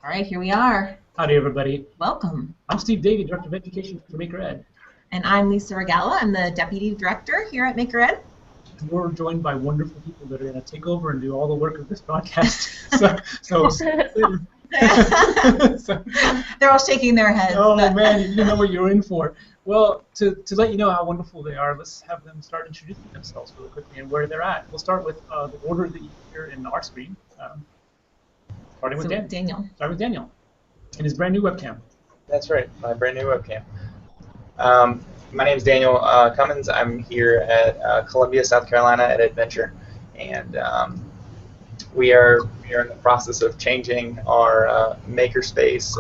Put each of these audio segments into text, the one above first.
All right, here we are. Howdy, everybody. Welcome. I'm Steve Davey, Director of Education for Maker Ed. And I'm Lisa Regala. I'm the Deputy Director here at Maker Ed. We're joined by wonderful people that are going to take over and do all the work of this broadcast. so They're all shaking their heads. Oh, man, you didn't know what you were in for. Well, to let you know how wonderful they are, let's have them start introducing themselves really quickly and where they're at. We'll start with the order that you hear in our screen. Starting with Daniel. Start with Daniel and his brand new webcam. That's right, my brand new webcam. My name is Daniel Cummins. I'm here at Columbia, South Carolina at Adventure, and we are in the process of changing our makerspace.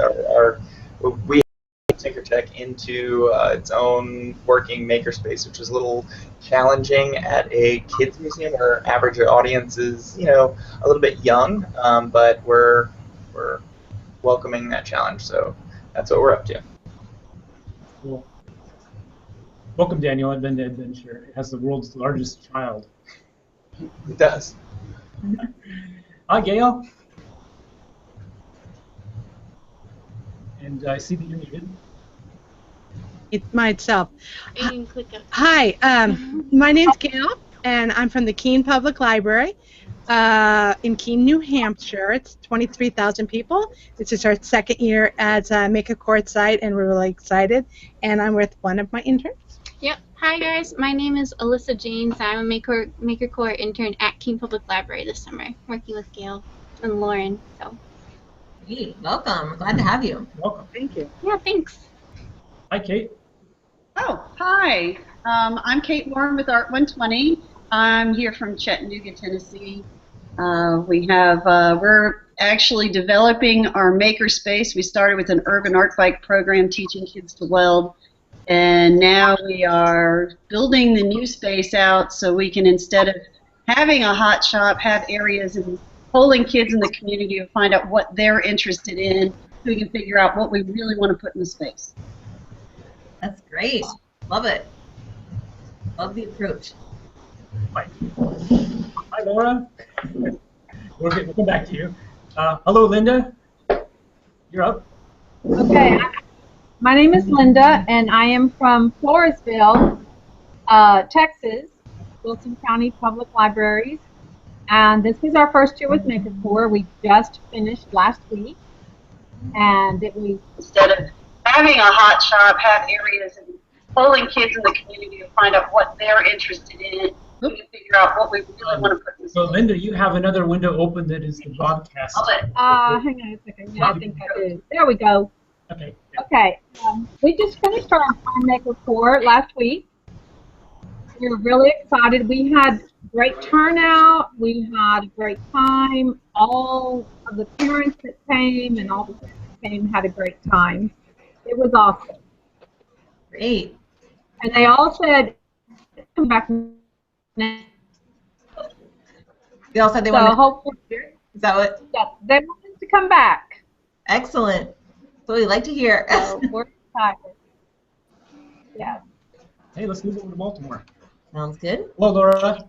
We Tinkertech into its own working makerspace, which is a little challenging at a kids museum where average audience is, a little bit young, but we're welcoming that challenge. So that's what we're up to. Cool. Welcome, Daniel. I've been to Adventure. It has the world's largest child. It does. Hi, Gail. And I see that you're muted. It's myself. You can click it. Hi, my name's Gail, and I'm from the Keene Public Library in Keene, New Hampshire. It's 23,000 people. This is our second year as a Maker Court site, and we're really excited. And I'm with one of my interns. Yep. Hi guys, my name is Alyssa James. I'm a Maker Core intern at Keene Public Library this summer, working with Gail and Lauren. So. Hey, welcome. Glad to have you. Welcome. Thank you. Yeah, thanks. Hi, Kate. Oh, hi. I'm Kate Warren with Art 120. I'm here from Chattanooga, Tennessee. We're actually developing our makerspace. We started with an urban art bike program teaching kids to weld, and now we are building the new space out so we can, instead of having a hot shop, have areas and polling kids in the community to find out what they're interested in, so we can figure out what we really want to put in the space. That's great. Love it. Love the approach. Hi, Laura. We'll come back to you. Hello, Linda. You're up. Okay, my name is Linda, and I am from Floresville, Texas, Wilson County Public Libraries. And this is our first year with Maker Core. We just finished last week, and it was, instead of having a hot shop, have areas and polling kids in the community to find out what they're interested in, so we can figure out what we really want to put in the space. So, Linda, you have another window open that is the broadcast. hang on a second. Yeah, I think I do. There we go. Okay. Okay, we just finished our Maker Core last week. We were really excited. We had great turnout. We had a great time. All of the parents that came and all the parents that came had a great time. It was awesome. Great. And they all said, come back next. They all said they So wanted hopefully, to. Is that what? yeah, they wanted to come back. Excellent. That's what we like to hear. So we're excited. Yeah. Hey, let's move over to Baltimore. Sounds good. Hello, Laura.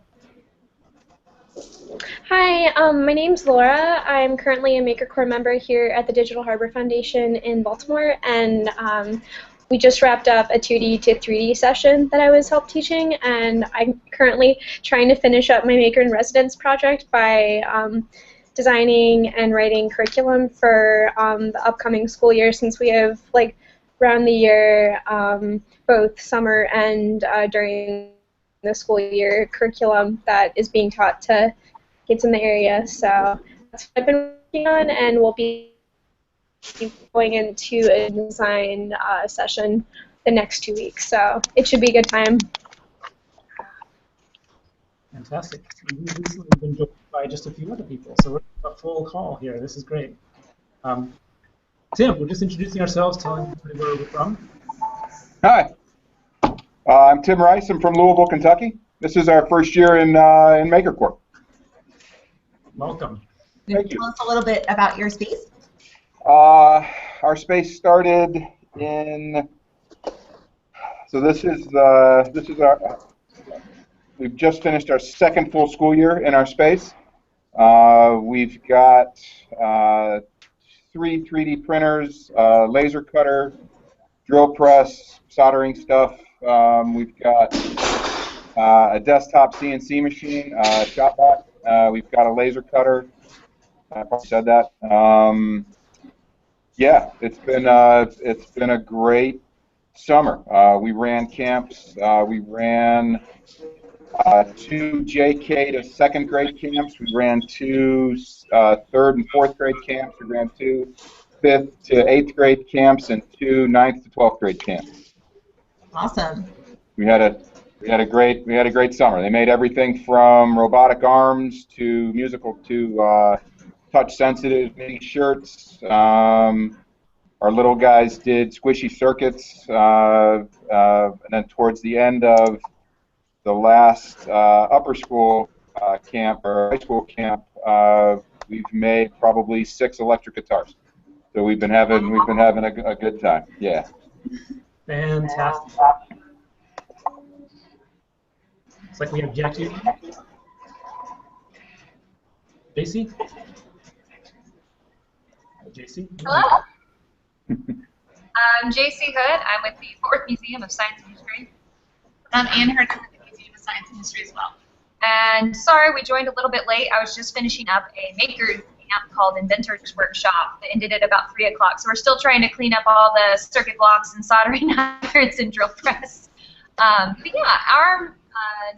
Hi, my name's Laura. I'm currently a Maker Core member here at the Digital Harbor Foundation in Baltimore, and we just wrapped up a 2D to 3D session that I was help teaching, and I'm currently trying to finish up my Maker in Residence project by designing and writing curriculum for the upcoming school year, since we have around the year, both summer and during the school year, curriculum that is being taught to kids in the area. So that's what I've been working on, and we'll be going into a design session the next 2 weeks. So it should be a good time. Fantastic. We've recently been joined by just a few other people, so we're a full call here. This is great. Tim, we're just introducing ourselves, telling everybody where we're from. Hi, I'm Tim Rice. I'm from Louisville, Kentucky. This is our first year in Maker Core. Welcome. Thank you. Tell us a little bit about your space. Our space started in. So this is our. We've just finished our second full school year in our space. We've got 3 3D printers, laser cutter, drill press, soldering stuff. We've got a desktop CNC machine, ShopBot. We've got a laser cutter. I probably said that. Yeah, it's been a great summer. We ran camps. We ran 2 JK to 2nd grade camps. We ran 2 3rd and 4th grade camps. We ran 2 5th to 8th grade camps and 2 9th to 12th grade camps. Awesome. We had a great summer. They made everything from robotic arms to musical to touch sensitive mini shirts. Our little guys did squishy circuits, and then towards the end of the last upper school camp or high school camp, we've made probably 6 electric guitars. So we've been having a good time. Yeah. Fantastic. It's like we have Jackie. JC? JC? Hello. I'm JC Hood. I'm with the Fort Worth Museum of Science and History. I'm Ann Hurd with the Museum of Science and History as well. And sorry, we joined a little bit late. I was just finishing up a Makers camp called Inventors Workshop that ended at about 3 o'clock. So we're still trying to clean up all the circuit blocks and soldering irons and drill press. But yeah,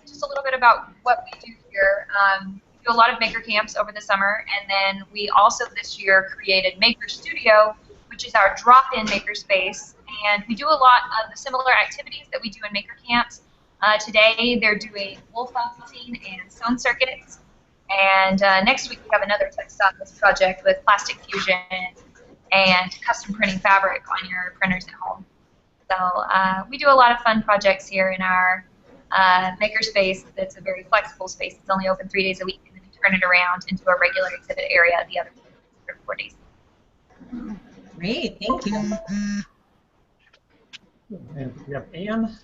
just a little bit about what we do here. We do a lot of maker camps over the summer, and then we also this year created Maker Studio, which is our drop-in makerspace, and we do a lot of the similar activities that we do in maker camps. Today they're doing wool felting and sewn circuits, and next week we have another textiles project with plastic fusion and custom printing fabric on your printers at home. So we do a lot of fun projects here in our makerspace. That's a very flexible space. It's only open 3 days a week, and then we turn it around into a regular exhibit area the other 4 days. Great, thank you. And we have Anne.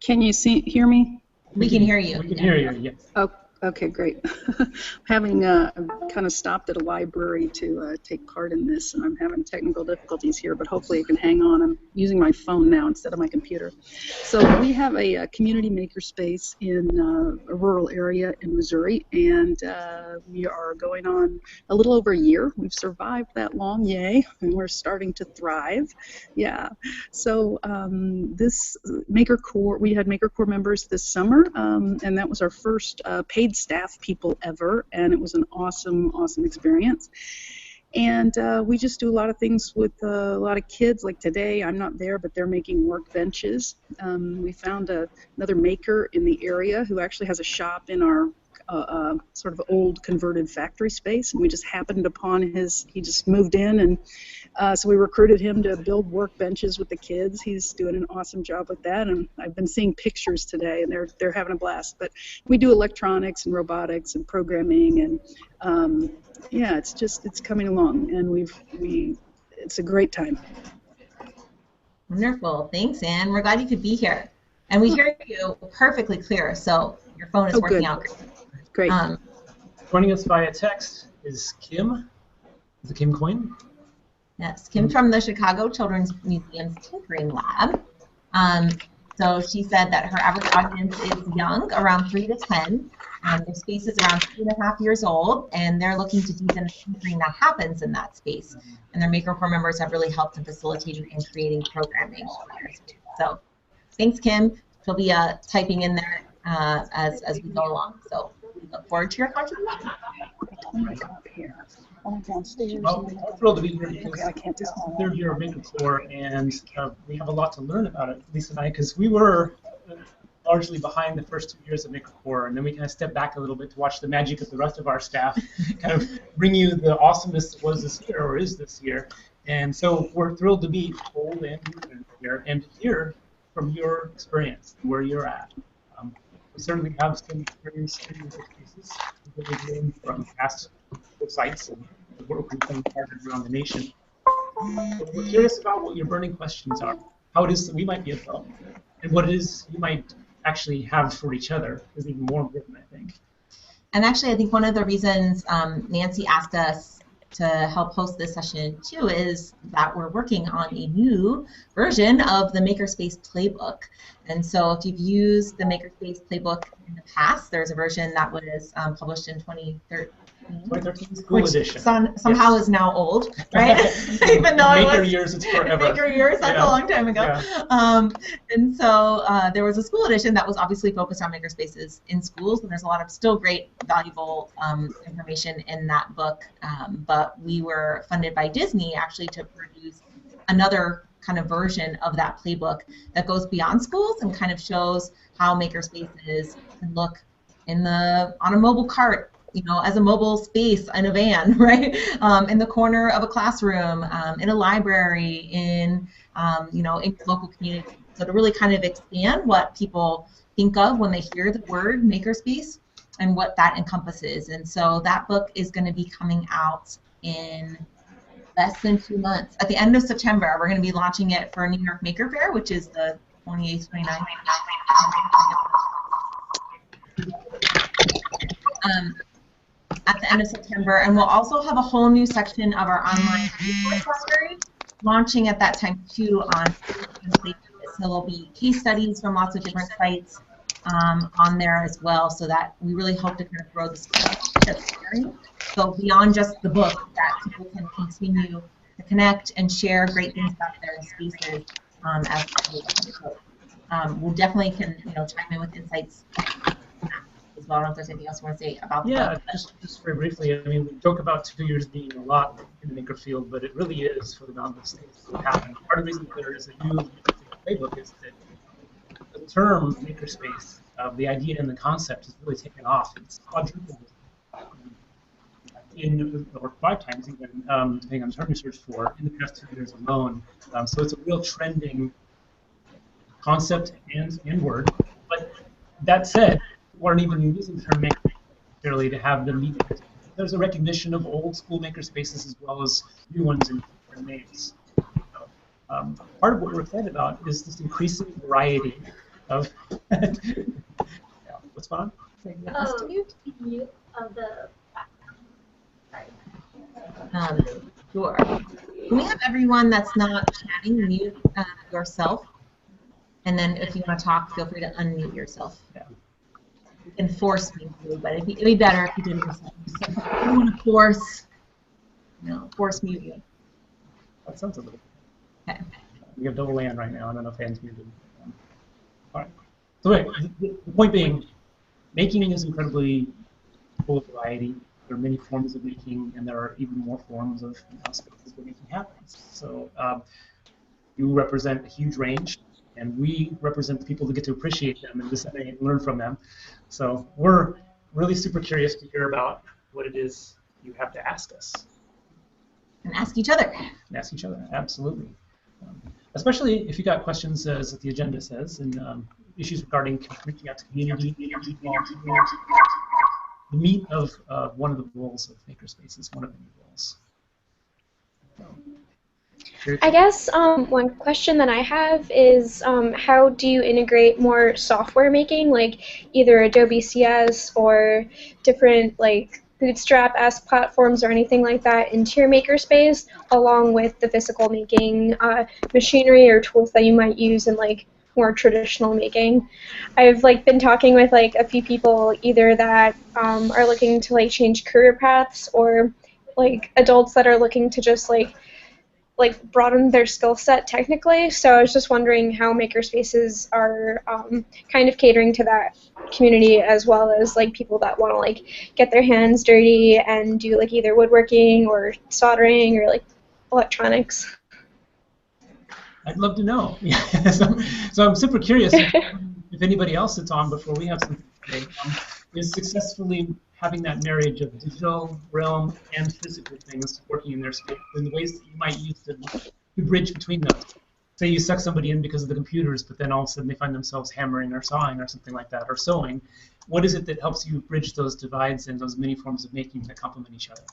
Can you hear me? We can hear you. We can hear you, yes. Oh, okay, great. I'm kind of stopped at a library to take part in this, and I'm having technical difficulties here, but hopefully I can hang on. I'm using my phone now instead of my computer. So we have a community makerspace in a rural area in Missouri, and we are going on a little over a year. We've survived that long, yay, and we're starting to thrive. Yeah. So this Maker Corps, we had Maker Corps members this summer, and that was our first paid staff people ever, and it was an awesome experience. And we just do a lot of things with a lot of kids. Like today, I'm not there, but they're making workbenches. We found another maker in the area who actually has a shop in our sort of old converted factory space, and we just happened upon he just moved in, and so we recruited him to build workbenches with the kids. He's doing an awesome job with that, and I've been seeing pictures today, and they're having a blast. But we do electronics and robotics and programming, and yeah, it's coming along, and it's a great time. Wonderful, thanks, Anne. We're glad you could be here, and we hear you perfectly clear. So your phone is working out great. Great. Joining us via text is Kim. Is it Kim Coyne? Yes, Kim from the Chicago Children's Museum's Tinkering Lab. So she said that her average audience is young, around 3 to 10. Their space is around 2.5 years old, and they're looking to deepen the tinkering that happens in that space. And their Maker Corps members have really helped in facilitating and creating programming. So thanks, Kim. She'll be typing in there as we go along. So we look forward to your contribution. Well, I'm thrilled to be here because this is the third year of Maker Corps, and we have a lot to learn about it, Lisa and I, because we were largely behind the first 2 years of Maker Corps, and then we kind of stepped back a little bit to watch the magic of the rest of our staff kind of bring you the awesomeness that was this year or is this year. And so we're thrilled to be told and here and hear from your experience, where you're at. We certainly have some experience in these cases that we've learned from past sites and the work we've done around the nation. But we're curious about what your burning questions are, how it is that we might be involved, and what it is you might actually have for each other is even more important, I think. And actually, I think one of the reasons Nancy asked us to help host this session too is that we're working on a new version of the Makerspace playbook. And so if you've used the Makerspace playbook in the past, there's a version that was published in 2013. 2013 school edition. Somehow is now old, right? Even though Maker years, it's forever. Maker years, that's a long time ago. Yeah. And so there was a school edition that was obviously focused on makerspaces in schools, and there's a lot of still great, valuable information in that book. But we were funded by Disney actually to produce another kind of version of that playbook that goes beyond schools and kind of shows how makerspaces can look on a mobile cart, as a mobile space in a van, right? In the corner of a classroom, in a library, in local community. So to really kind of expand what people think of when they hear the word makerspace and what that encompasses. And so that book is going to be coming out in less than 2 months. At the end of September, we're going to be launching it for New York Maker Fair, which is the 28th, 29th. At the end of September, and we'll also have a whole new section of our online resource library launching at that time too on Facebook. So there'll be case studies from lots of different sites on there as well, so that we really hope to kind of grow this sharing. So beyond just the book, that people can continue to connect and share great things about their spaces as we'll definitely can chime in with insights as well. I don't know if there's anything else you want to say about that. Yeah, just very briefly. I mean, we joke about 2 years being a lot in the maker field, but it really is for the amount of things that happen. Part of the reason that there is a new playbook is that the term makerspace, the idea and the concept has really taken off. It's quadrupled or 5 times even, depending on the term you search for, in the past 2 years alone. So it's a real trending concept and word. But that said, people aren't even using the term maker necessarily to have them mean it. There's a recognition of old school makerspaces as well as new ones in different names. Part of what we're excited about is this increasing variety of. What's going on? Mute of the. Sure. Can we have everyone that's not chatting mute yourself? And then if you want to talk, feel free to unmute yourself. Yeah. You can force me to, but it'd be better if you did it yourself. So I don't want to force mute you. That sounds a little. Okay. We have double land right now. I don't know if Anne's muted. All right. So anyway, the point being, making is incredibly full of variety. There are many forms of making, and there are even more forms of spaces where making happens. So you represent a huge range, and we represent the people that get to appreciate them and disseminate and learn from them. So we're really super curious to hear about what it is you have to ask us. And ask each other. And ask each other, absolutely. Especially if you got questions, as the agenda says, and issues regarding reaching out to community, volunteers. The meat of one of the roles of Makerspaces, one of many roles. I guess one question that I have is how do you integrate more software making, like either Adobe CS or different like Bootstrap-esque platforms or anything like that into your makerspace, along with the physical making machinery or tools that you might use in like more traditional making. I've been talking with a few people either that are looking to change career paths or adults that are looking to just broaden their skill set technically. So I was just wondering how makerspaces are kind of catering to that community, as well as people that want to get their hands dirty and do either woodworking or soldering or electronics. I'd love to know. So I'm super curious if anybody else that's on before we have something today is successfully having that marriage of digital realm and physical things working in their space in the ways that you might use to bridge between those. Say you suck somebody in because of the computers, but then all of a sudden they find themselves hammering or sawing or something like that, or sewing. What is it that helps you bridge those divides and those many forms of making that complement each other?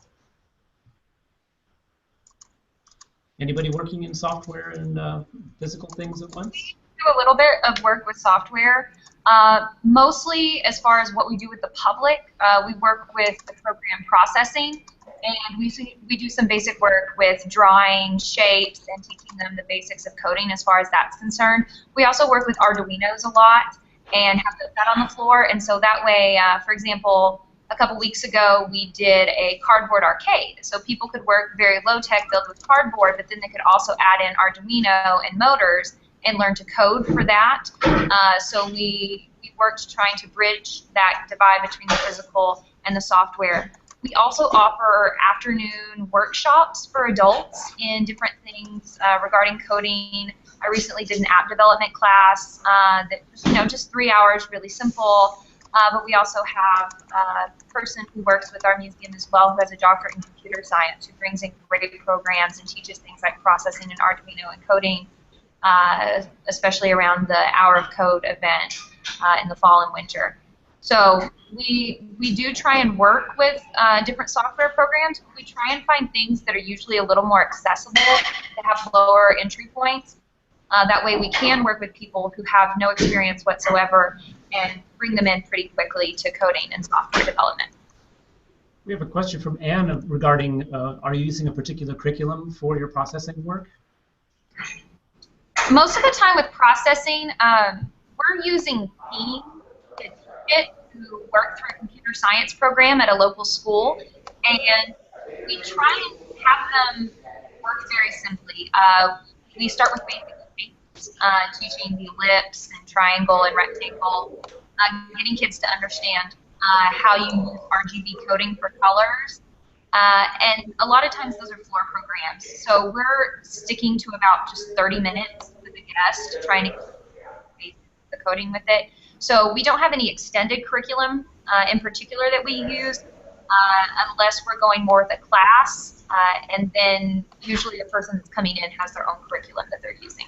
Anybody working in software and physical things at once? Do a little bit of work with software. Mostly as far as what we do with the public, we work with the program processing. And we do some basic work with drawing shapes and teaching them the basics of coding as far as that's concerned. We also work with Arduinos a lot and have that on the floor. And so that way, for example, a couple weeks ago, we did a cardboard arcade. So people could work very low-tech, build with cardboard, but then they could also add in Arduino and motors and learn to code for that. So we worked trying to bridge that divide between the physical and the software. We also offer afternoon workshops for adults in different things regarding coding. I recently did an app development class that was, just 3 hours, really simple. But we also have a person who works with our museum as well, who has a doctorate in computer science, who brings in great programs and teaches things like processing and Arduino and coding, especially around the Hour of Code event in the fall and winter. So we do try and work with different software programs. We try and find things that are usually a little more accessible, that have lower entry points. That way we can work with people who have no experience whatsoever and bring them in pretty quickly to coding and software development. We have a question from Anne regarding, are you using a particular curriculum for your processing work? Most of the time with processing, we're using themes to teach it, who work through a computer science program at a local school, and we try and have them work very simply. We start with basic shapes, teaching the ellipse and triangle and rectangle, getting kids to understand how you use RGB coding for colors. And a lot of times those are floor programs. So we're sticking to about just 30 minutes with a guest, trying to get the coding with it. So we don't have any extended curriculum in particular that we use unless we're going more with a class. And then usually the person that's coming in has their own curriculum that they're using.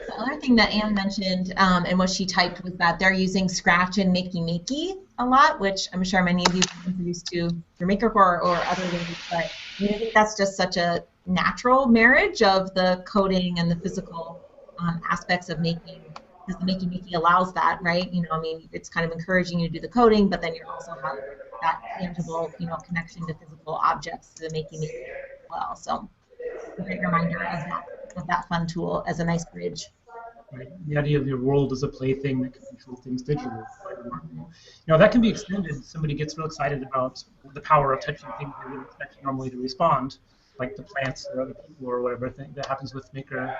The other thing that Anne mentioned and what she typed was that they're using Scratch and Makey a lot, which I'm sure many of you have been introduced to through Makercore or other ways, but I think that's just such a natural marriage of the coding and the physical aspects of making, because the Makey allows that, right? It's kind of encouraging you to do the coding, but then you also have that tangible, connection to physical objects to the Makey as well. So a great reminder of that fun tool as a nice bridge. Right. The idea of your world as a plaything that can control things digitally. That can be extended. Somebody gets real excited about the power of touching things they wouldn't expect normally to respond, like the plants or other people or whatever thing that happens with Maker.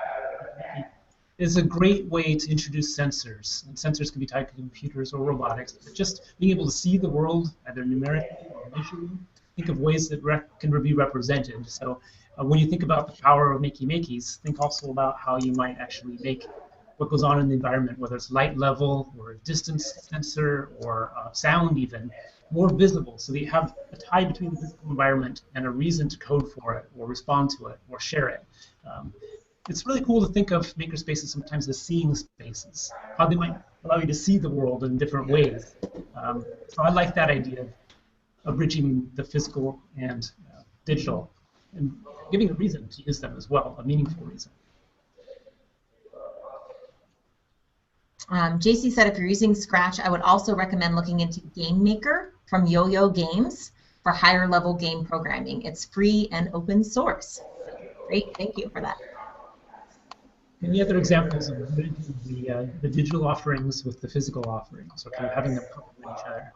Is a great way to introduce sensors. And sensors can be tied to computers or robotics, but just being able to see the world either numerically or visually, think of ways that can be represented. So when you think about the power of Makeys, think also about how you might actually make what goes on in the environment, whether it's light level or a distance sensor or sound even, more visible, so that you have a tie between the physical environment and a reason to code for it or respond to it or share it. It's really cool to think of makerspaces sometimes as seeing spaces, how they might allow you to see the world in different ways. So I like that idea of bridging the physical and digital and giving a reason to use them as well, a meaningful reason. JC said if you're using Scratch, I would also recommend looking into Game Maker from Yo-Yo Games for higher level game programming. It's free and open source. Great, thank you for that. Any other examples of the digital offerings with the physical offerings, or kind of having them complement each other?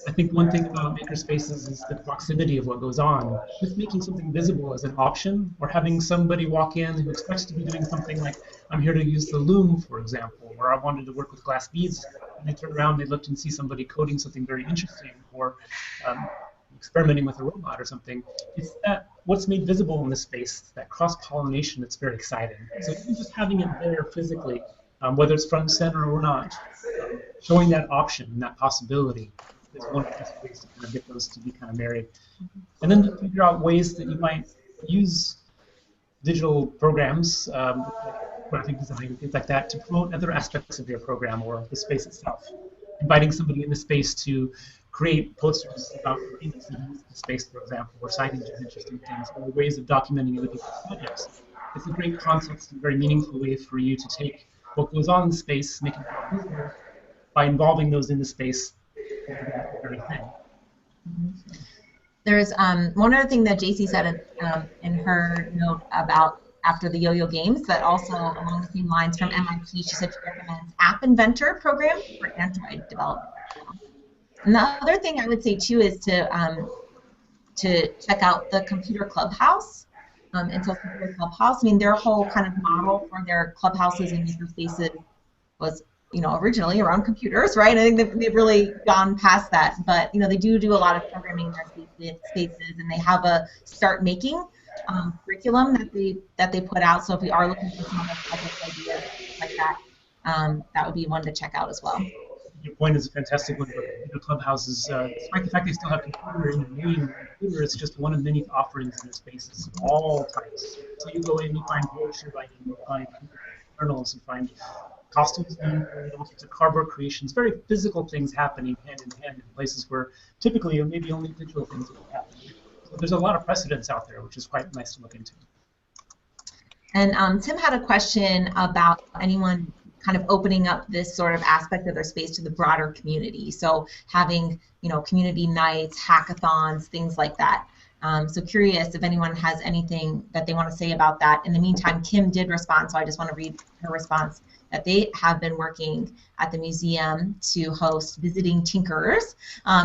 I think one thing about Makerspaces is the proximity of what goes on. Just making something visible as an option, or having somebody walk in who expects to be doing something like, I'm here to use the loom, for example, or I wanted to work with glass beads, and they turn around, they looked and see somebody coding something very interesting, or experimenting with a robot or something. It's that what's made visible in this space, that cross-pollination that's very exciting. So even just having it there physically, whether it's front and center or not, showing that option and that possibility is one of the best ways to kind of get those to be kind of married. And then to figure out ways that you might use digital programs, graphic design, things like that, to promote other aspects of your program or the space itself. Inviting somebody in the space to create posters about the space, for example, or signage of interesting things, or ways of documenting other people's projects. It's a great concept and very meaningful way for you to take what goes on in the space, making it more visible by involving those in the space to do that very thing. There's one other thing that JC said in her note about after the Yo-Yo Games, that also along the same lines from MIT, she said she recommends App Inventor program for Android development. And the other thing I would say too is to check out the Computer Clubhouse. Intel's Computer Clubhouse. I mean, their whole kind of model for their clubhouses and makerspaces was, you know, originally around computers, right? I think they've really gone past that. But, you know, they do a lot of programming in their spaces, and they have a start making curriculum that they put out. So if we are looking for some other project ideas like that, that would be one to check out as well. Your point is a fantastic one. The clubhouses, despite the fact they still have computer in the name, computer is just one of many offerings in the spaces of all types. So you go in, you find poetry writing, you find journals, you find costumes, and all sorts of cardboard creations, very physical things happening hand in hand in places where typically maybe only digital things would happen. So there's a lot of precedents out there, which is quite nice to look into. And Tim had a question about anyone kind of opening up this sort of aspect of their space to the broader community. So having, you know, community nights, hackathons, things like that. So curious if anyone has anything that they want to say about that. In the meantime, Kim did respond, so I just want to read her response, that they have been working at the museum to host visiting tinkerers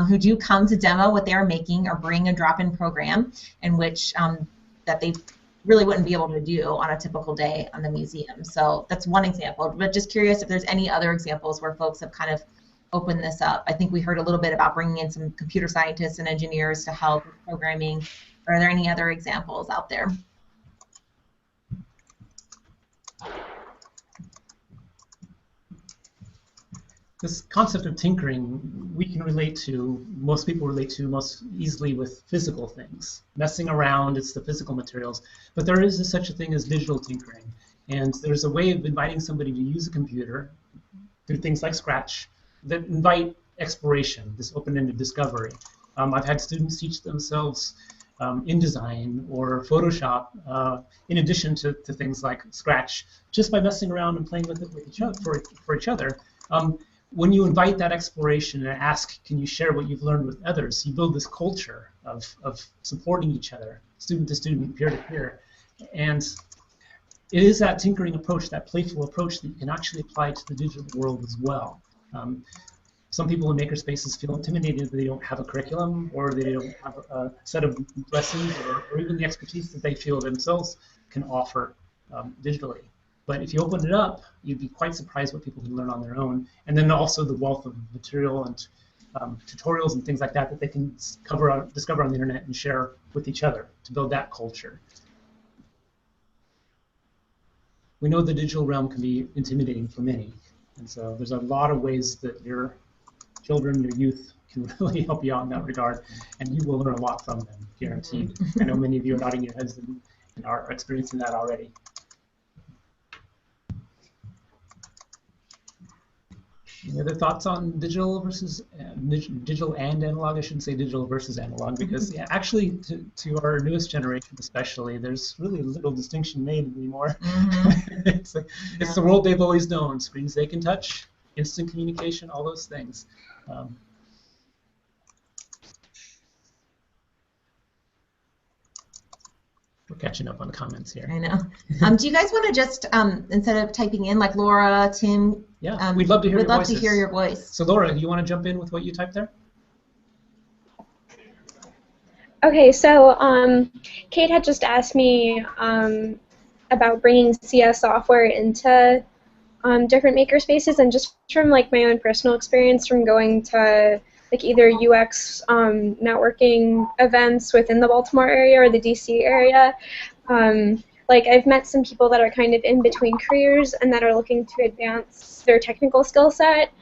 who do come to demo what they're making or bring a drop-in program in which that they really wouldn't be able to do on a typical day on the museum. So that's one example, but just curious if there's any other examples where folks have kind of opened this up. I think we heard a little bit about bringing in some computer scientists and engineers to help with programming. Are there any other examples out there? This concept of tinkering, we can relate to, most people relate to most easily with physical things. Messing around, it's the physical materials. But there is such a thing as digital tinkering. And there's a way of inviting somebody to use a computer through things like Scratch that invite exploration, this open-ended discovery. I've had students teach themselves InDesign or Photoshop in addition to things like Scratch, just by messing around and playing with it with for each other. When you invite that exploration and ask, can you share what you've learned with others, you build this culture of supporting each other, student to student, peer to peer. And it is that tinkering approach, that playful approach that you can actually apply to the digital world as well. Some people in makerspaces feel intimidated that they don't have a curriculum or they don't have a set of lessons or even the expertise that they feel themselves can offer digitally. But if you open it up, you'd be quite surprised what people can learn on their own. And then also the wealth of material and tutorials and things like that that they can discover on the internet and share with each other to build that culture. We know the digital realm can be intimidating for many. And so there's a lot of ways that your children, your youth can really help you out in that regard. And you will learn a lot from them, guaranteed. I know many of you are nodding your heads and are experiencing that already. Any other thoughts on digital versus digital and analog? I shouldn't say digital versus analog because yeah, actually to our newest generation especially, there's really little distinction made anymore. Mm-hmm. It's the world they've always known. Screens they can touch, instant communication, all those things. We're catching up on the comments here. I know. Do you guys want to just, instead of typing in, like Laura, Tim? Yeah, we'd love to hear your voices. We'd love to hear your voice. So Laura, do you want to jump in with what you typed there? Okay, so Kate had just asked me about bringing CS software into different makerspaces, and just from like my own personal experience from going to like either UX networking events within the Baltimore area or the DC area. Like I've met some people that are kind of in between careers and that are looking to advance their technical skill set,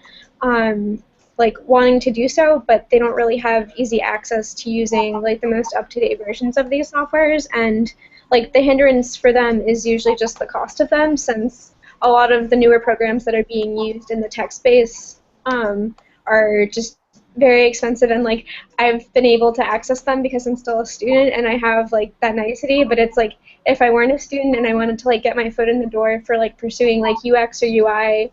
like wanting to do so, but they don't really have easy access to using like the most up-to-date versions of these softwares, and like the hindrance for them is usually just the cost of them, since a lot of the newer programs that are being used in the tech space are just very expensive, and like I've been able to access them because I'm still a student and I have like that nicety, but it's like if I weren't a student and I wanted to like get my foot in the door for like pursuing like UX or UI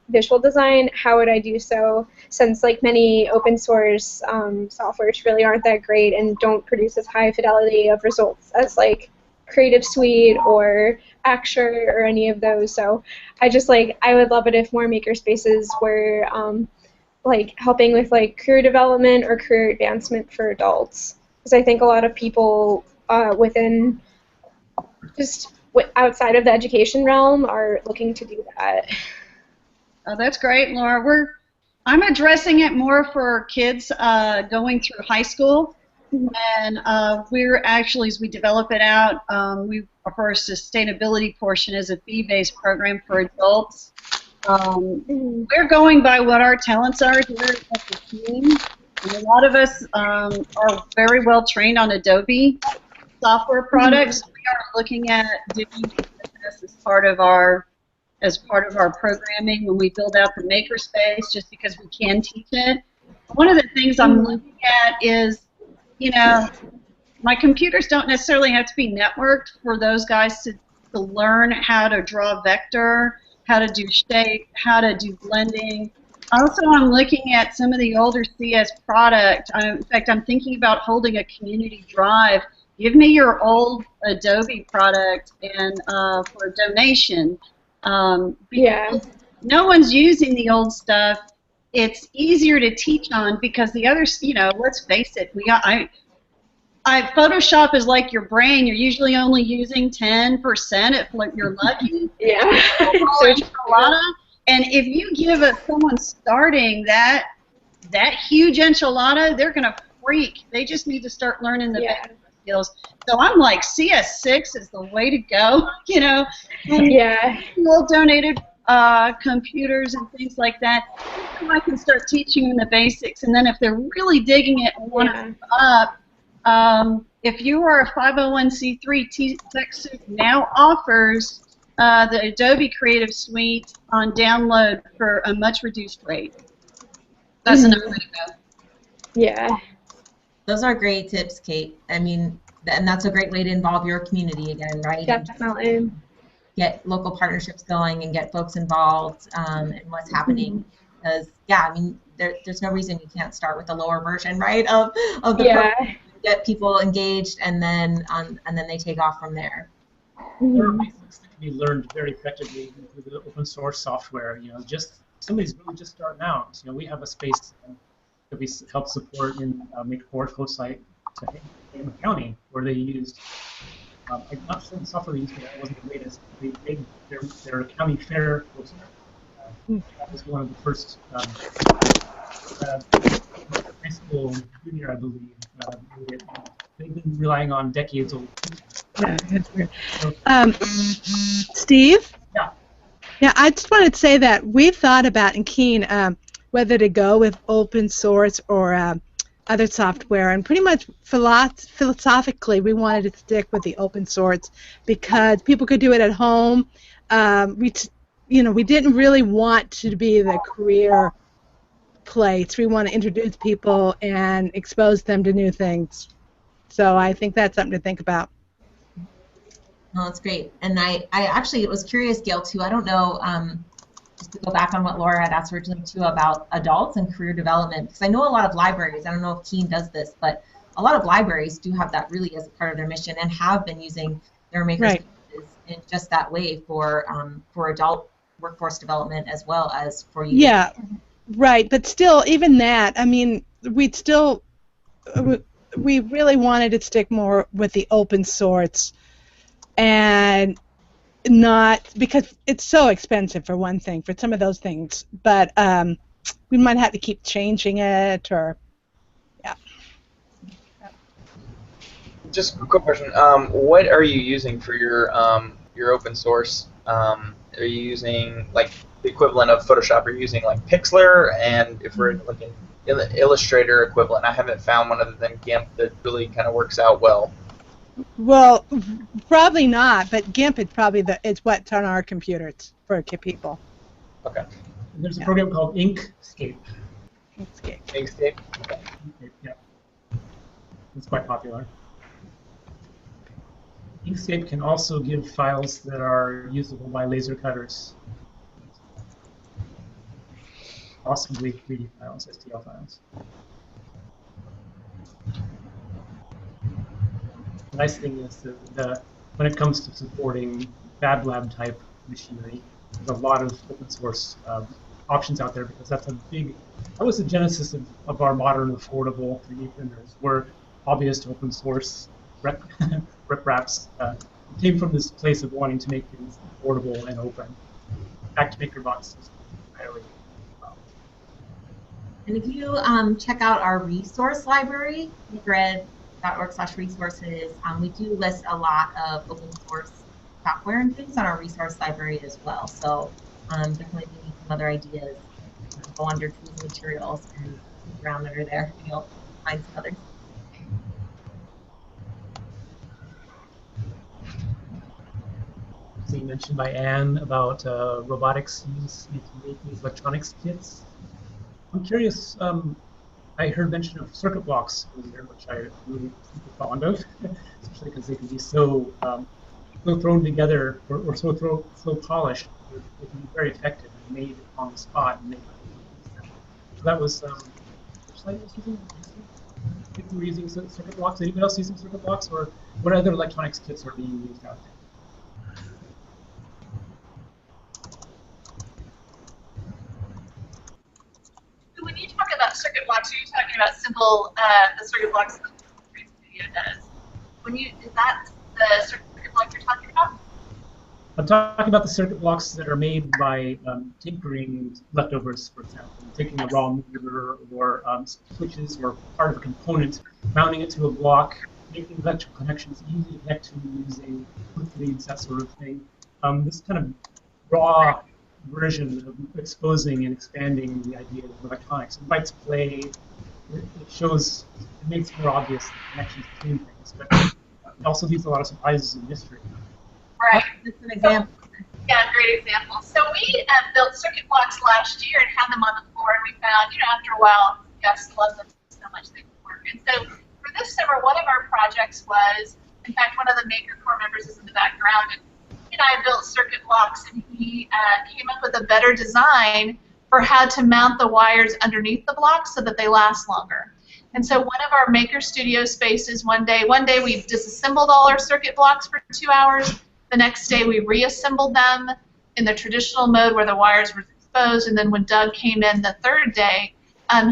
visual design, how would I do so, since like many open source softwares really aren't that great and don't produce as high fidelity of results as like Creative Suite or Axure or any of those. So I would love it if more makerspaces were like helping with like career development or career advancement for adults, because I think a lot of people within just outside of the education realm are looking to do that. Oh, that's great, Laura. I'm addressing it more for kids going through high school, and we're actually, as we develop it out, we offer our sustainability portion as a fee-based program for adults. We're going by what our talents are here at the team. And a lot of us are very well trained on Adobe software products. We are looking at doing this as part of our programming when we build out the Makerspace, just because we can teach it. One of the things I'm looking at is, my computers don't necessarily have to be networked for those guys to learn how to draw vector, how to do shape, how to do blending. Also, I'm looking at some of the older CS product. In fact, I'm thinking about holding a community drive. Give me your old Adobe product and for a donation. Because no one's using the old stuff. It's easier to teach on because the others, let's face it, Photoshop is like your brain. You're usually only using 10% if you're lucky. Yeah. And if you give someone starting that huge enchilada, they're going to freak. They just need to start learning the basic skills. So I'm like, CS6 is the way to go, And people donated computers and things like that. I can start teaching them the basics, and then if they're really digging it and want to move up, if you are a 501c3, TechSoup now offers the Adobe Creative Suite on download for a much reduced rate. That's another way to go. Yeah. Those are great tips, Kate. I mean, and that's a great way to involve your community again, right? Definitely. And get local partnerships going and get folks involved in what's happening. Because, I mean, there's no reason you can't start with a lower version, right, of the program. Get people engaged, and then they take off from there. There are basics that can be learned very effectively with the open source software. Just somebody's really just starting out. We have a space that we help support in Makerspace host site in accounting, where they used. I'm not sure the software they used, but that wasn't the latest. They made their accounting fair host. That was one of the first high school junior, I believe. They've been relying on decades old. Yeah, that's weird. Steve? Yeah. Yeah, I just wanted to say that we've thought about in Keene whether to go with open source or other software, and pretty much philosophically we wanted to stick with the open source because people could do it at home. We didn't really want to be the career place. We want to introduce people and expose them to new things. So I think that's something to think about. No, that's great. And I actually was curious, Gail, too. I don't know, just to go back on what Laura had asked originally, too, about adults and career development, because I know a lot of libraries, I don't know if Keene does this, but a lot of libraries do have that really as a part of their mission and have been using their Makerspaces in just that way for adult workforce development as well as for youth. Yeah, right. But still, even that, I mean, we really wanted to stick more with the open source, and not because it's so expensive for one thing, for some of those things. But we might have to keep changing it, or Just a quick question. What are you using for your open source? Are you using like the equivalent of Photoshop? Are you using like Pixlr? And if we're looking Illustrator equivalent, I haven't found one other than GIMP that really kind of works out well. Well, probably not. But GIMP is probably it's what's on our computers for people. Okay. And there's a program called Inkscape. Inkscape. Inkscape. Yeah, it's quite popular. Inkscape can also give files that are usable by laser cutters. Possibly 3D files, STL files. The nice thing is that when it comes to supporting Fab Lab type machinery, there's a lot of open source options out there, because that was the genesis of our modern affordable 3D printers, were hobbyist open source ripraps. Came from this place of wanting to make things affordable and open. In fact, MakerBox is highly well. And if you check out our resource library, makered.org/resources, we do list a lot of open source software and things on our resource library as well. So definitely if you need some other ideas, go under tools and materials and look around under there, and you'll find some others. So you mentioned by Anne about robotics use to make these electronics kits. I'm curious, I heard mention of circuit blocks earlier, which I really super fond of, especially because they can be so thrown together or so polished. They can be very effective and made on the spot. And so that was, which slide was using? If you were using circuit blocks, anyone else using circuit blocks, or what other electronics kits are being used out there? When you talk about circuit blocks, are you talking about simple the circuit blocks that the studio does? Is that the circuit block you're talking about? I'm talking about the circuit blocks that are made by tinkering leftovers, for example, taking a raw motor or switches or part of a component, mounting it to a block, making electrical connections easy to connect to using flip leads, that sort of thing. This kind of raw version of exposing and expanding the idea of electronics invites play. It shows, it makes more obvious the connections between things, but it also leaves a lot of surprises and mystery. Right. That's an example. Yeah, great example. So we built circuit blocks last year and had them on the floor, and we found, after a while, guests loved them so much they could work. And so for this summer, one of our projects was, in fact, one of the Maker Core members is in the background, and he and I built circuit blocks, and he came up with a better design for how to mount the wires underneath the blocks so that they last longer. And so one of our Maker Studio spaces, one day we disassembled all our circuit blocks for 2 hours. The next day we reassembled them in the traditional mode where the wires were exposed, and then when Doug came in the third day,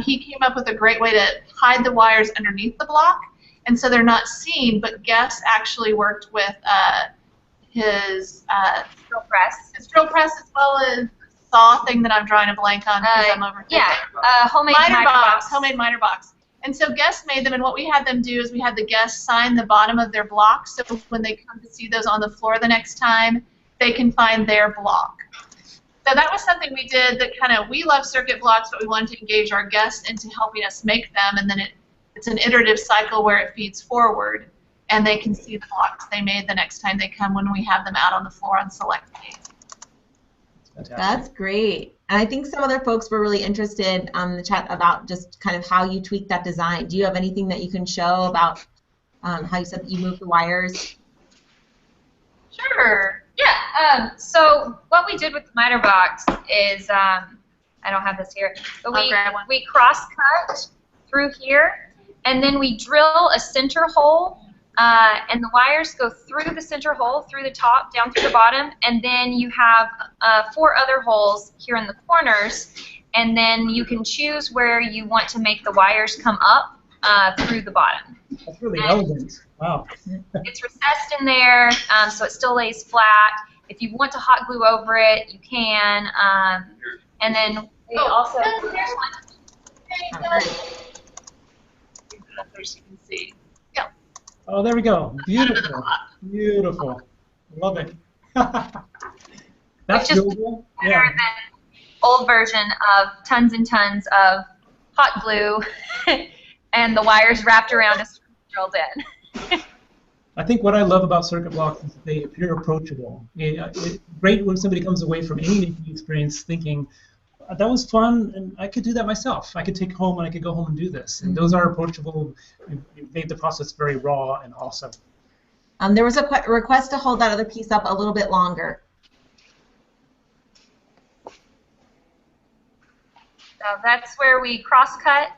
he came up with a great way to hide the wires underneath the block, and so they're not seen, but Gus actually worked with his drill press as well as saw thing that I'm drawing a blank on because I'm over here. Yeah, homemade miter box. Homemade miter box. And so guests made them, and what we had them do is we had the guests sign the bottom of their block, so when they come to see those on the floor the next time, they can find their block. So that was something we did that we love circuit blocks, but we wanted to engage our guests into helping us make them, and then it's an iterative cycle where it feeds forward, and they can see the blocks they made the next time they come when we have them out on the floor on select days. That's great. And I think some other folks were really interested in the chat about just kind of how you tweak that design. Do you have anything that you can show about how you said that you moved the wires? Sure. Yeah. So what we did with the miter box is, I don't have this here, but we cross-cut through here, and then we drill a center hole, and the wires go through the center hole, through the top, down through the bottom, and then you have 4 other holes here in the corners, and then you can choose where you want to make the wires come up through the bottom. That's really elegant. Wow. It's recessed in there, so it still lays flat. If you want to hot glue over it, you can. And then we also... Here's one. So you can see. Oh, there we go. Beautiful. Beautiful. Love it. That's doable. Better than old version of tons and tons of hot glue and the wires wrapped around a screw drilled in. I think what I love about circuit blocks is that they appear approachable. It's great when somebody comes away from any making experience thinking, that was fun, and I could do that myself. I could take home and I could go home and do this. And those are approachable. It made the process very raw and awesome. There was a request to hold that other piece up a little bit longer. So that's where we cross-cut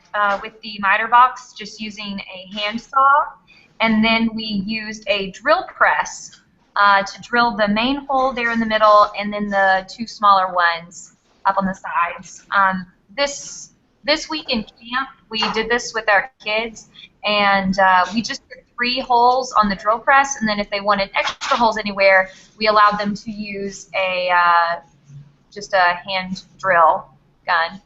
with the miter box, just using a handsaw. And then we used a drill press to drill the main hole there in the middle, and then the two smaller ones up on the sides. This week in camp, we did this with our kids, and we just did 3 holes on the drill press, and then if they wanted extra holes anywhere, we allowed them to use just a hand drill gun.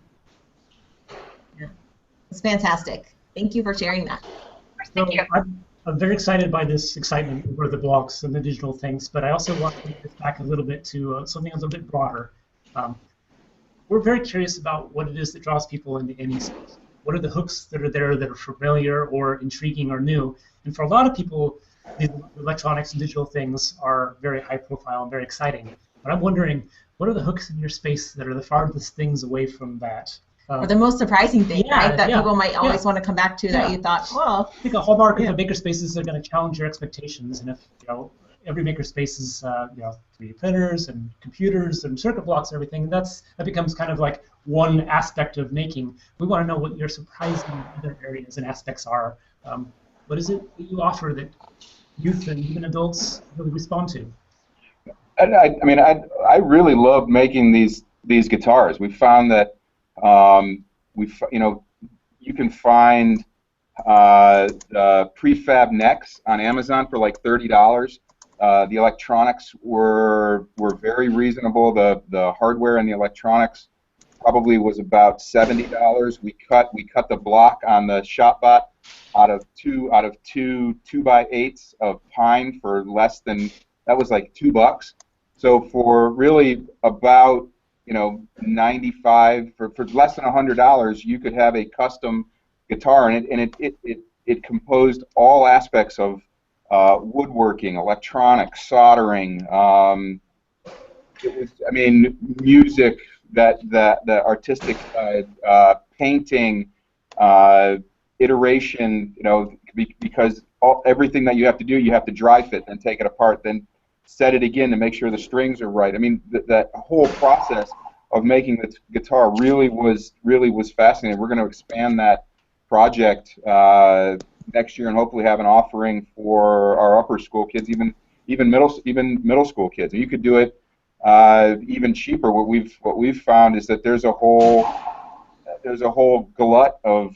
It's fantastic. Thank you for sharing that. Thank you. I'm very excited by this excitement over the blocks and the digital things, but I also want to take this back a little bit to something a little bit broader. We're very curious about what it is that draws people into any space. What are the hooks that are there that are familiar or intriguing or new? And for a lot of people, the electronics and digital things are very high profile and very exciting. But I'm wondering, what are the hooks in your space that are the farthest things away from that? Or the most surprising thing, right? That yeah, people might always want to come back to that you thought, well. I think a hallmark of the Makerspaces are going to challenge your expectations, and if every Makerspace is 3D printers and computers and circuit blocks and everything, that becomes kind of like one aspect of making. We want to know what your surprising other areas and aspects are. What is it that you offer that youth and even adults really respond to? I really love making these guitars. We found that you can find prefab necks on Amazon for like $30. The electronics were very reasonable. The hardware and the electronics probably was about $70. We cut the block on the ShopBot out of two 2x8s of pine for less than, that was like $2. So for really about 95 for less than $100, you could have a custom guitar, and it composed all aspects of woodworking, electronics, soldering. It was, music, the artistic side, painting, iteration. Because everything that you have to do, you have to dry fit, then take it apart, then set it again to make sure the strings are right. That whole process of making this guitar really was fascinating. We're going to expand that project next year and hopefully have an offering for our upper school kids, even middle school kids. And you could do it even cheaper. What we've found is that there's a whole glut of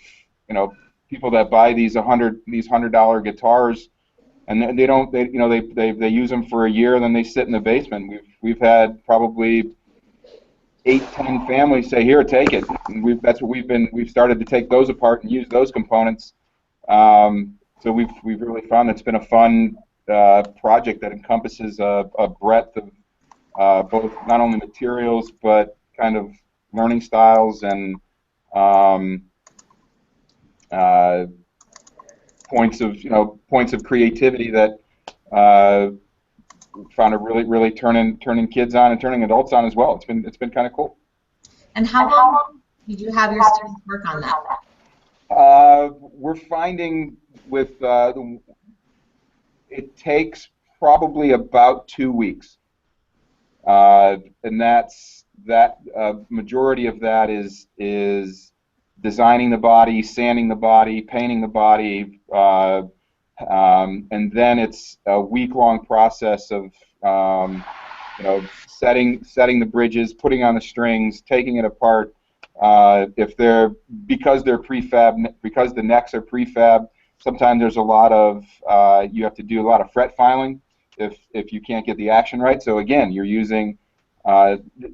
people that buy these $100 guitars. And they use them for a year, and then they sit in the basement. We've had probably 8-10 families say, "Here, take it." And that's what we've started to take those apart and use those components. So we've really found it's been a fun project that encompasses a breadth of both not only materials but kind of learning styles and points of creativity that found it really turning kids on and turning adults on as well. It's been kind of cool. And how long did you have your students work on that? We're finding with it takes probably about 2 weeks, and that majority of that is designing the body, sanding the body, painting the body, and then it's a week-long process of setting the bridges, putting on the strings, taking it apart. Because the necks are prefab, sometimes there's a lot of you have to do a lot of fret filing if you can't get the action right. So again, you're using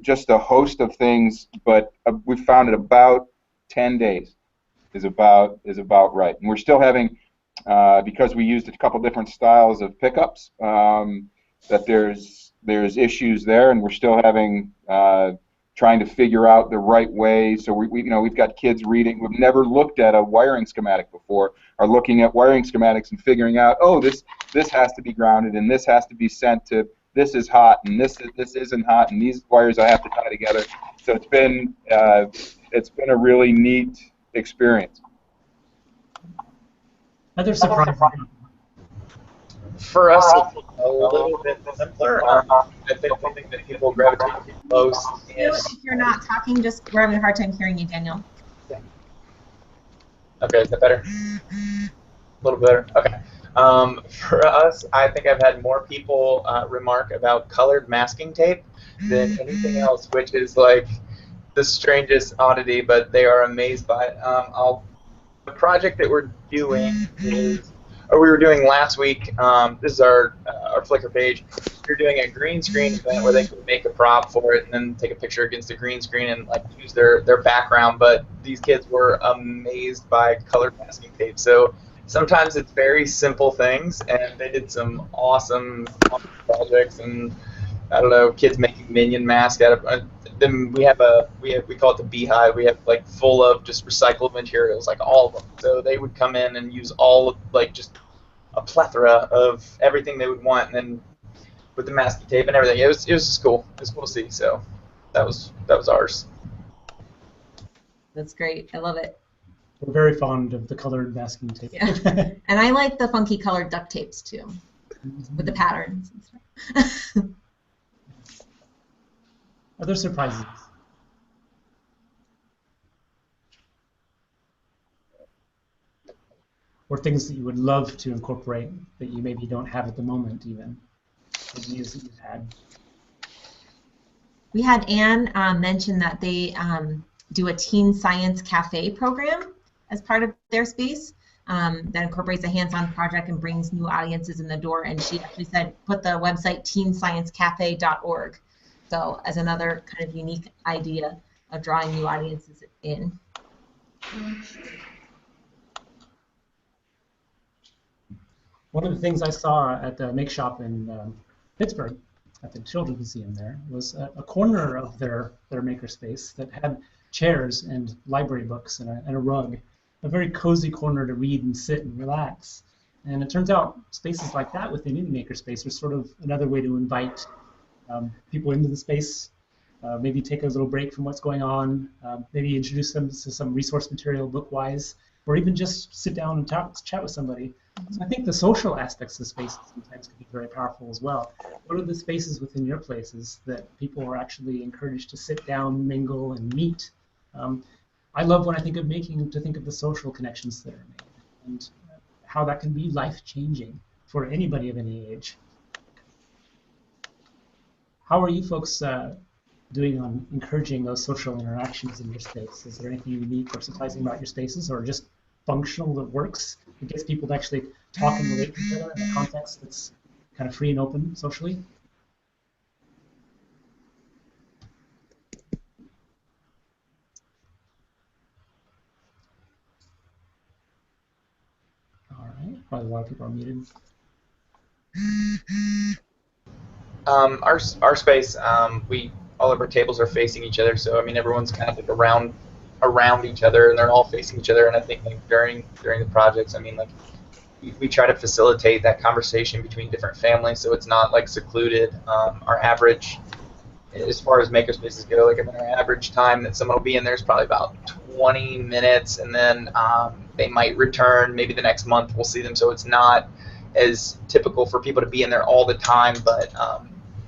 just a host of things, but we found it about 10 days is about right. And we're still having, because we used a couple different styles of pickups, that there's issues there, and we're still having trying to figure out the right way. So we've got kids reading. We've never looked at a wiring schematic before, are looking at wiring schematics and figuring out, oh, this has to be grounded and this has to be sent to this is hot and this isn't hot and these wires I have to tie together. So it's been a really neat experience. Other surprises. For us, it's a little bit simpler. I think that people gravitate close. If you're not talking, just we're having a hard time hearing you, Daniel. Okay, is that better? A little better. Okay. For us, I think I've had more people remark about colored masking tape than anything else, which is like the strangest oddity, but they are amazed by it. The project that we're doing is, or we were doing last week, this is our Flickr page. We were doing a green screen event where they could make a prop for it and then take a picture against the green screen and like use their background. But these kids were amazed by colored masking tape. So sometimes it's very simple things, and they did some awesome projects. And I don't know, kids making minion masks out of. Then we call it the beehive. We have like full of just recycled materials, like all of them. So they would come in and use all of like just a plethora of everything they would want, and then with the masking tape and everything, it was just cool. It was cool to see. So that was ours. That's great. I love it. We're very fond of the colored masking tape. Yeah. And I like the funky colored duct tapes too, with the patterns and stuff. Other surprises? Or things that you would love to incorporate that you maybe don't have at the moment, even ideas that you've had. We had Anne mention that they do a teen science cafe program as part of their space that incorporates a hands-on project and brings new audiences in the door. And she actually said, put the website teensciencecafe.org. So as another kind of unique idea of drawing new audiences in. One of the things I saw at the Make Shop in Pittsburgh, at the Children's Museum there, was a corner of their makerspace that had chairs and library books and a rug, a very cozy corner to read and sit and relax. And it turns out spaces like that within any makerspace are sort of another way to invite people into the space, maybe take a little break from what's going on, maybe introduce them to some resource material book-wise, or even just sit down and chat with somebody. So I think the social aspects of spaces sometimes can be very powerful as well. What are the spaces within your places that people are actually encouraged to sit down, mingle, and meet? I love when I think of making to think of the social connections that are made and how that can be life-changing for anybody of any age. How are you folks doing on encouraging those social interactions in your space? Is there anything unique or surprising about your spaces, or just functional that works, that gets people to actually talk and relate to each other in a context that's kind of free and open socially? All right, probably a lot of people are muted. Our space, all of our tables are facing each other, so I mean everyone's kind of like around each other, and they're all facing each other. And I think like during the projects, I mean like we try to facilitate that conversation between different families, so it's not like secluded. Our average, as far as makerspaces go, like I mean our average time that someone will be in there is probably about 20 minutes, and then they might return maybe the next month. We'll see them, so it's not as typical for people to be in there all the time, but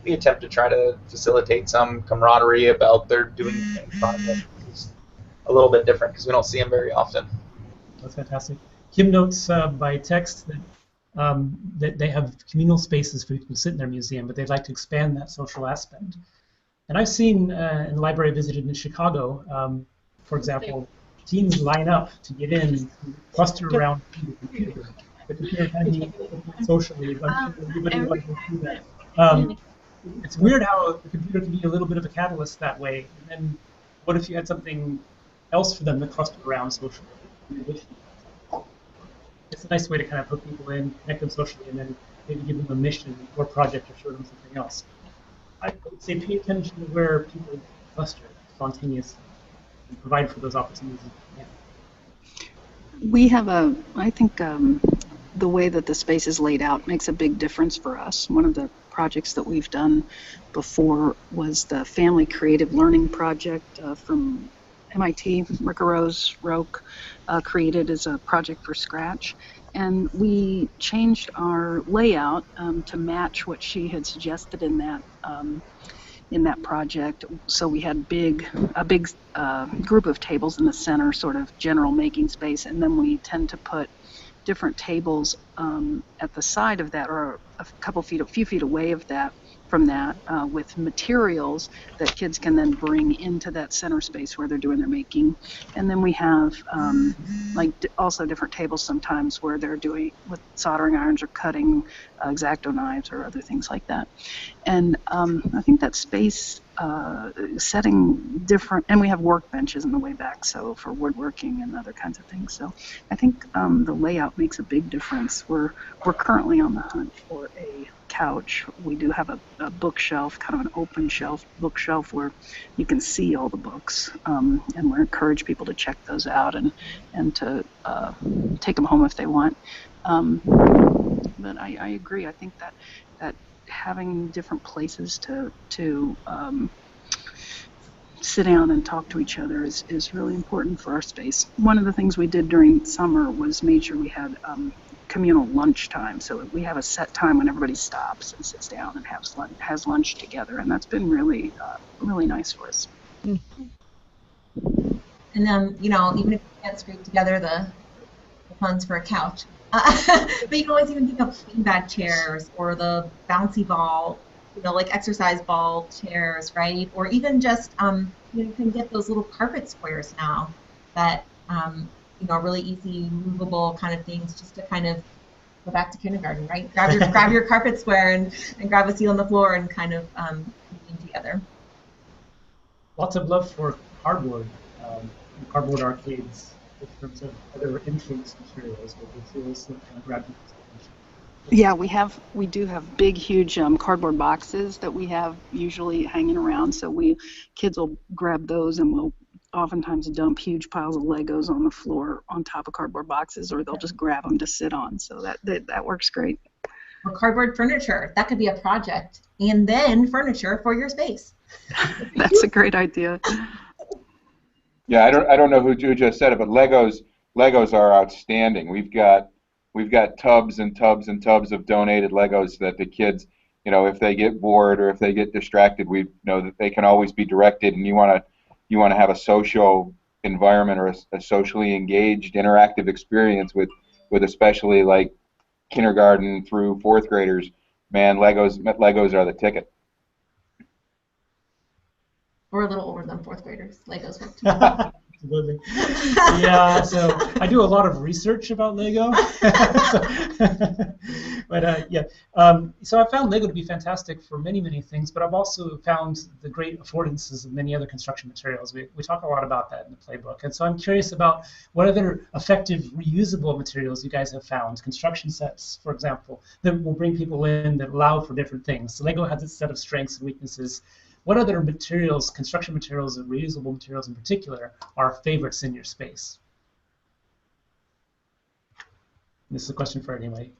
we attempt to try to facilitate some camaraderie about their doing the same project. It's a little bit different because we don't see them very often. That's fantastic. Kim notes by text that that they have communal spaces for people to sit in their museum, but they'd like to expand that social aspect. And I've seen in the library I visited in Chicago, for example, teens line up to get in, cluster around the computer. The computer kind of needs socially, but everybody wants to do that. It's weird how the computer can be a little bit of a catalyst that way. And then what if you had something else for them to cluster around socially? It's a nice way to kind of put people in, connect them socially, and then maybe give them a mission or project or show them something else. I would say pay attention to where people cluster spontaneously and provide for those opportunities. Yeah. We have I think the way that the space is laid out makes a big difference for us. One of the projects that we've done before was the Family Creative Learning Project from MIT. Rika Rose Roque created as a project for Scratch. And we changed our layout to match what she had suggested in that project. So we had a big group of tables in the center, sort of general making space, and then we tend to put different tables at the side of that, or a few feet away from that, with materials that kids can then bring into that center space where they're doing their making. And then we have also different tables sometimes where they're doing with soldering irons or cutting X-Acto knives or other things like that. And I think that space setting different, and we have workbenches in the way back, so for woodworking and other kinds of things. So I think the layout makes a big difference. We're currently on the hunt for a couch. We do have a bookshelf, kind of an open shelf bookshelf where you can see all the books, and we encourage people to check those out and to take them home if they want. But I agree. I think that having different places to sit down and talk to each other is really important for our space. One of the things we did during summer was made sure we had communal lunch time, so we have a set time when everybody stops and sits down and has lunch together, and that's been really really nice for us. And even if you can't scrape together the funds for a couch, but you can always even think of beanbag chairs or the bouncy ball, like exercise ball chairs, right? Or even just you can get those little carpet squares now that really easy movable kind of things, just to kind of go back to kindergarten, right? Grab your carpet square and grab a seat on the floor and kind of clean together. Lots of love for cardboard, cardboard arcades in terms of other entrance materials or materials that kind of grab people's attention. Yeah, we do have big, huge cardboard boxes that we have usually hanging around. So kids will grab those, and we'll oftentimes dump huge piles of Legos on the floor on top of cardboard boxes, or they'll just grab them to sit on. So that works great. Or cardboard furniture. That could be a project, and then furniture for your space. That's a great idea. Yeah, I don't know who just said it, but Legos are outstanding. We've got tubs and tubs and tubs of donated Legos that the kids, if they get bored or if they get distracted, we know that they can always be directed. And you want to have a social environment or a socially engaged, interactive experience with especially like kindergarten through fourth graders. Man, Legos are the ticket. Or a little older than fourth graders. Legos work too. Absolutely. Yeah, so I do a lot of research about Lego. So I found Lego to be fantastic for many, many things, but I've also found the great affordances of many other construction materials. We talk a lot about that in the playbook. And so I'm curious about what other effective reusable materials you guys have found. Construction sets, for example, that will bring people in, that allow for different things. So Lego has its set of strengths and weaknesses. What other materials, construction materials, and reusable materials in particular, are favorites in your space? This is a question for anybody.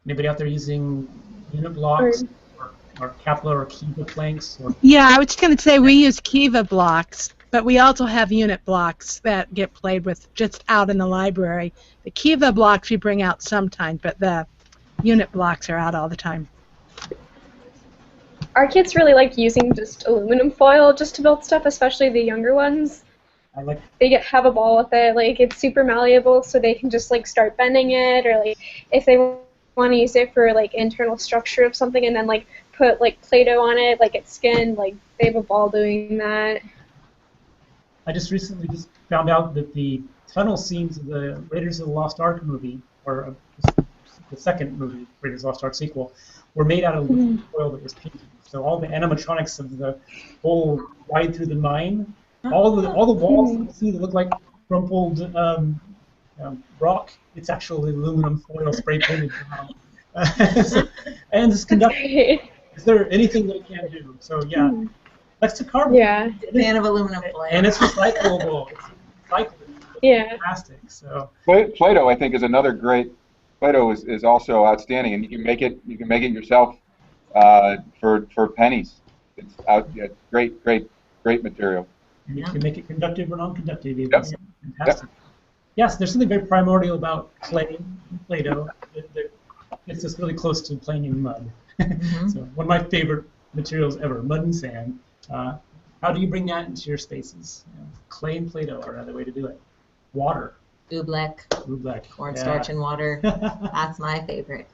Anybody out there using unit blocks or Kevlar or Kiva planks? Yeah, I was just going to say we use Kiva blocks, but we also have unit blocks that get played with just out in the library. The Kiva blocks we bring out sometimes, but the unit blocks are out all the time. Our kids really like using just aluminum foil just to build stuff, especially the younger ones. They have a ball with it. Like, it's super malleable, so they can just start bending it, or if they want to use it for internal structure of something, and then put Play-Doh on it, it's skin. They have a ball doing that. I just recently found out that the tunnel scenes of the Raiders of the Lost Ark movie, or the second movie, Raiders of the Lost Ark sequel, were made out of aluminum foil that was painted. So all the animatronics of the whole ride through the mine, all the walls that you see that look like crumpled rock, it's actually aluminum foil spray painted down. And this conductor. Is there anything they can do? So yeah, next to carbon. Yeah. Fan of aluminum foil. And it's recyclable. It's recyclable. Yeah. Plastic. So. Play-Doh, I think, is another great Play-Doh is also outstanding, and you can make it yourself for pennies. It's great material. And you can make it conductive or non-conductive. Yep. It's fantastic. Yes, there's something very primordial about clay and Play-Doh that gets us really close to playing in mud. So one of my favorite materials ever, mud and sand. How do you bring that into your spaces? Clay and Play-Doh are another way to do it. Water. Oobleck. Cornstarch and water. That's my favorite.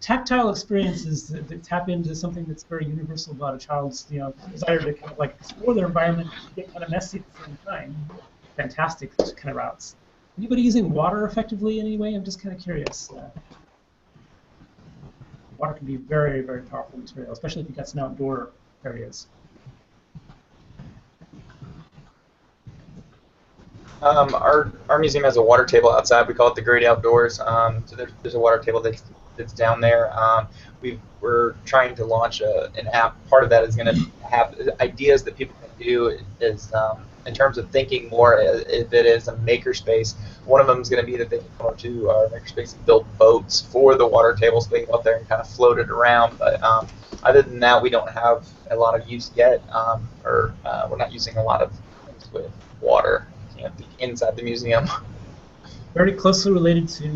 Tactile experiences that tap into something that's very universal about a child's desire to kind of like explore their environment, get kind of messy at the same time. Fantastic kind of routes. Anybody using water effectively in any way? I'm just kind of curious. Water can be very, very powerful material, especially if you've got some outdoor areas. Our museum has a water table outside. We call it the Great Outdoors. So there's a water table that's down there. We're trying to launch an app. Part of that is going to have ideas that people can do in terms of thinking more if it is a makerspace. One of them is going to be that they can come up to our makerspace and build boats for the water table so they can go up there and kind of float it around. But other than that, we don't have a lot of use yet, or we're not using a lot of things with water inside the museum. Very closely related to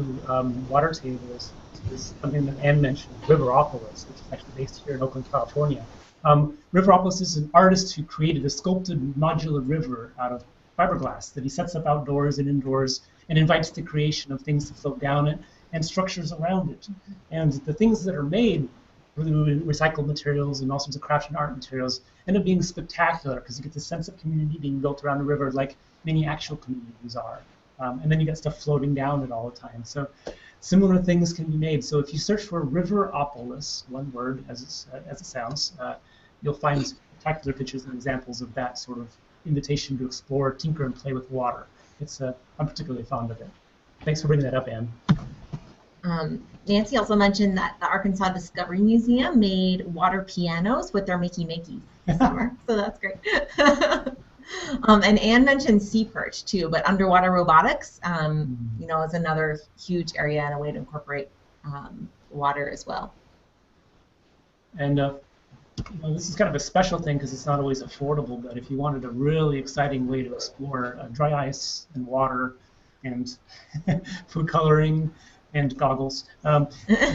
water tables is something that Anne mentioned, Riveropolis, which is actually based here in Oakland, California. Riveropolis is an artist who created a sculpted modular river out of fiberglass that he sets up outdoors and indoors and invites the creation of things to float down it and structures around it. And the things that are made with recycled materials and all sorts of craft and art materials end up being spectacular because you get this sense of community being built around the river like many actual communities are. And then you get stuff floating down it all the time. So similar things can be made. So if you search for Riveropolis, one word as it sounds, you'll find spectacular pictures and examples of that sort of invitation to explore, tinker, and play with water. I'm particularly fond of it. Thanks for bringing that up, Anne. Nancy also mentioned that the Arkansas Discovery Museum made water pianos with their Makey Makeys this summer, so that's great. And Anne mentioned sea perch too, but underwater robotics, is another huge area and a way to incorporate water as well. And this is kind of a special thing because it's not always affordable, but if you wanted a really exciting way to explore dry ice and water and food coloring and goggles,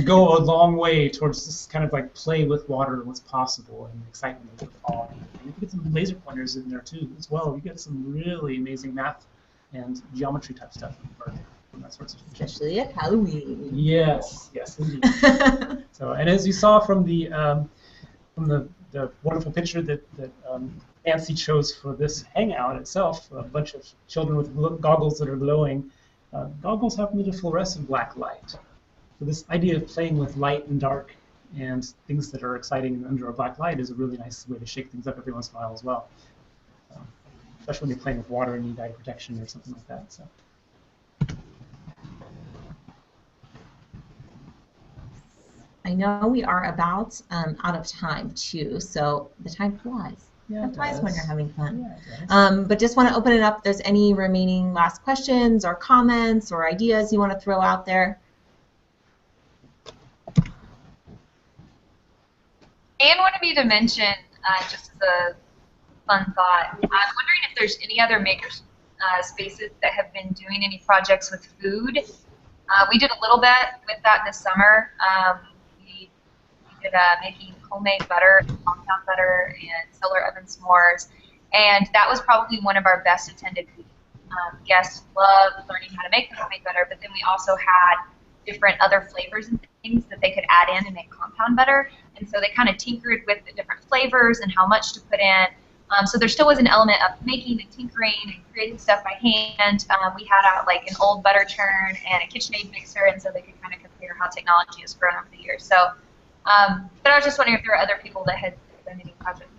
go a long way towards this kind of like play with water and what's possible and excitement of the fall. And you can get some laser pointers in there too as well. You get some really amazing math and geometry type stuff from that sort of thing. Especially at Halloween. Yes, indeed. So, and as you saw from the wonderful picture that Nancy chose for this hangout itself, a bunch of children with goggles that are glowing. Goggles happen to fluorescent black light. So this idea of playing with light and dark and things that are exciting under a black light is a really nice way to shake things up every once in a while as well. Especially when you're playing with water and you need eye protection or something like that. So. I know we are about out of time too, so the time flies. Yeah, it flies when you're having fun. Yeah, but just want to open it up. If there's any remaining last questions or comments or ideas you want to throw out there. Anne wanted me to mention, just as a fun thought, I'm wondering if there's any other makers spaces that have been doing any projects with food. We did a little bit with that this summer. We did making homemade butter, compound butter, and solar oven s'mores, and that was probably one of our best attended weeks. Guests loved learning how to make the homemade butter, but then we also had different other flavors and things that they could add in and make compound butter, and so they kind of tinkered with the different flavors and how much to put in. So there still was an element of making and tinkering and creating stuff by hand. We had like an old butter churn and a KitchenAid mixer, and so they could kind of compare how technology has grown over the years. So, but I was just wondering if there were other people that had done any projects.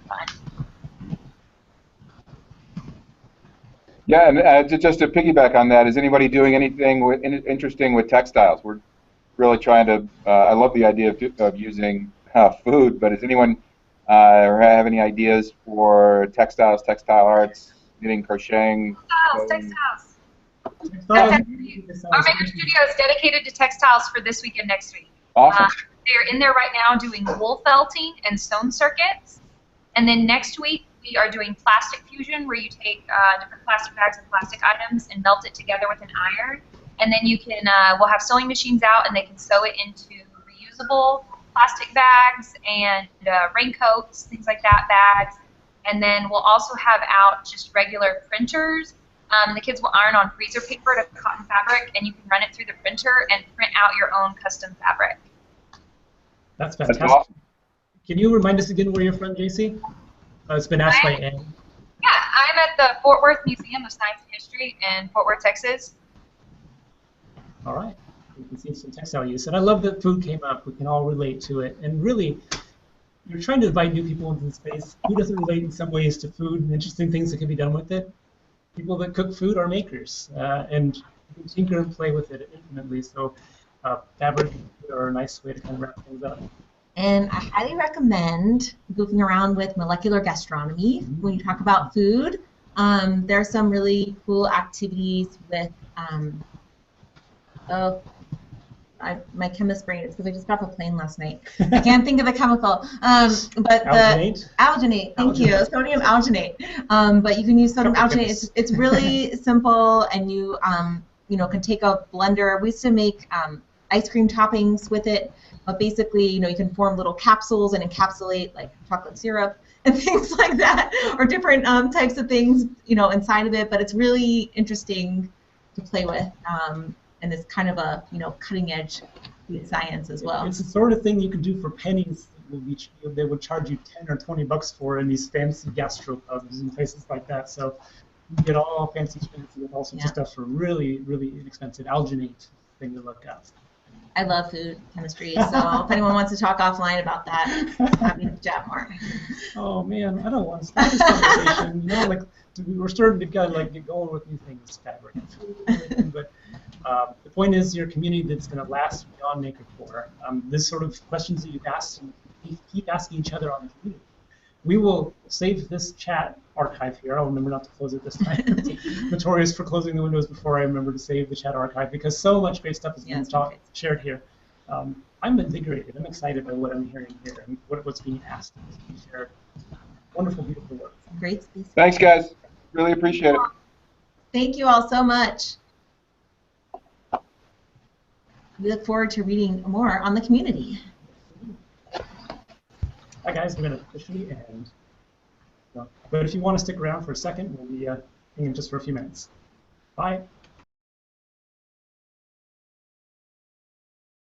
Fun. Yeah, and just to piggyback on that, is anybody doing anything interesting with textiles? We're really trying to. I love the idea of using food, but is anyone or have any ideas for textiles, textile arts, knitting, crocheting? Textiles. Textiles. Our Maker Studio is dedicated to textiles for this week and next week. Awesome. They're in there right now doing wool felting and sewn circuits. And then next week, we are doing plastic fusion, where you take different plastic bags and plastic items and melt it together with an iron. And then you can, we'll have sewing machines out, and they can sew it into reusable plastic bags and raincoats, things like that, bags. And then we'll also have out just regular printers. The kids will iron on freezer paper to cotton fabric, and you can run it through the printer and print out your own custom fabric. That's fantastic. That's awesome. Can you remind us again where you're from, JC? It's been asked by Anne. Yeah, I'm at the Fort Worth Museum of Science and History in Fort Worth, Texas. All right. You can see some textile use. And I love that food came up. We can all relate to it. And really, you're trying to invite new people into the space. Who doesn't relate in some ways to food and interesting things that can be done with it? People that cook food are makers. And you can tinker and play with it infinitely. So fabric are a nice way to kind of wrap things up. And I highly recommend goofing around with molecular gastronomy when you talk about food. There are some really cool activities with, my chemist brain, it's because I just got off a plane last night. I can't think of the chemical. But alginate? Alginate, thank you, sodium alginate. But you can use sodium alginate. It's really simple, and you can take a blender. We used to make ice cream toppings with it. But basically, you can form little capsules and encapsulate like chocolate syrup and things like that, or different types of things, inside of it. But it's really interesting to play with, and it's kind of a, cutting edge science as well. It's the sort of thing you can do for pennies. They would charge you $10 or $20 for in these fancy gastro pubs and places like that. So you get all fancy with all sorts of stuff for really, really inexpensive. Alginate thing to look up. I love food chemistry, so if anyone wants to talk offline about that, happy to chat more. Oh man, I don't want to start this conversation. We're starting to get going with new things, fabric and food and everything, but the point is, you're a community that's going to last beyond Makercore. This sort of questions that you've asked, and keep asking each other on the community. We will save this chat archive here. I'll remember not to close it this time. Notorious for closing the windows before I remember to save the chat archive, because so much great stuff has been shared here. I'm invigorated. I'm excited by what I'm hearing here and what's being asked and being shared. Wonderful, beautiful work. Great space. Thanks, guys. Really appreciate it. Thank you all so much. We look forward to reading more on the community. Hi guys, we're going to officially end. But if you want to stick around for a second, we'll be hanging just for a few minutes. Bye.